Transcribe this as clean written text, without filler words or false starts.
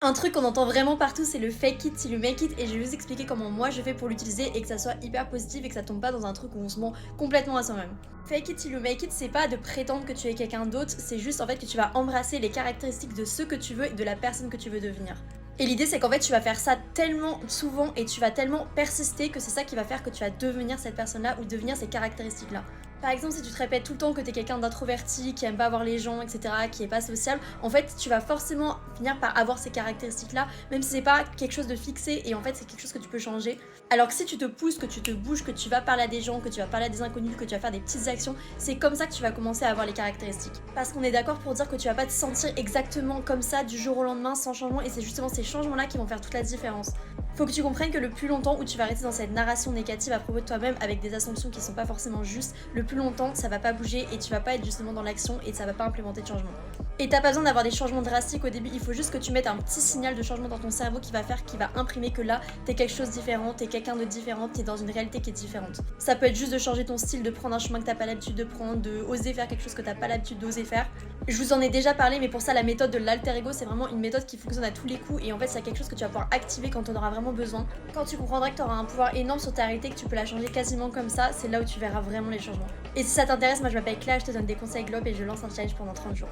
Un truc qu'on entend vraiment partout, c'est le fake it till you make it et je vais vous expliquer comment moi je fais pour l'utiliser et que ça soit hyper positif et que ça tombe pas dans un truc où on se ment complètement à soi-même. Fake it till you make it, c'est pas de prétendre que tu es quelqu'un d'autre, c'est juste en fait que tu vas embrasser les caractéristiques de ce que tu veux et de la personne que tu veux devenir. Et l'idée c'est qu'en fait tu vas faire ça tellement souvent et tu vas tellement persister que c'est ça qui va faire que tu vas devenir cette personne-là ou devenir ces caractéristiques-là. Par exemple, si tu te répètes tout le temps que t'es quelqu'un d'introverti, qui aime pas voir les gens, etc., qui est pas sociable, en fait, tu vas forcément finir par avoir ces caractéristiques-là, même si c'est pas quelque chose de fixé et en fait, c'est quelque chose que tu peux changer. Alors que si tu te pousses, que tu te bouges, que tu vas parler à des gens, que tu vas parler à des inconnus, que tu vas faire des petites actions, c'est comme ça que tu vas commencer à avoir les caractéristiques. Parce qu'on est d'accord pour dire que tu vas pas te sentir exactement comme ça du jour au lendemain sans changement et c'est justement ces changements-là qui vont faire toute la différence. Faut que tu comprennes que le plus longtemps où tu vas rester dans cette narration négative à propos de toi-même avec des assumptions qui sont pas forcément justes, le plus longtemps ça va pas bouger et tu vas pas être justement dans l'action et ça va pas implémenter de changement. Et t'as pas besoin d'avoir des changements drastiques au début, il faut juste que tu mettes un petit signal de changement dans ton cerveau qui va faire, qui va imprimer que là, t'es quelque chose de différent, t'es quelqu'un de différent, t'es dans une réalité qui est différente. Ça peut être juste de changer ton style, de prendre un chemin que t'as pas l'habitude de prendre, de oser faire quelque chose que t'as pas l'habitude d'oser faire. Je vous en ai déjà parlé, mais pour ça, la méthode de l'alter ego, c'est vraiment une méthode qui fonctionne à tous les coups et en fait, c'est quelque chose que tu vas pouvoir activer quand on aura vraiment besoin. Quand tu comprendras que tu auras un pouvoir énorme sur ta réalité, que tu peux la changer quasiment comme ça, c'est là où tu verras vraiment les changements. Et si ça t'intéresse, moi je m'appelle Claire, je te donne des conseils globe et je lance un challenge pendant 30 jours.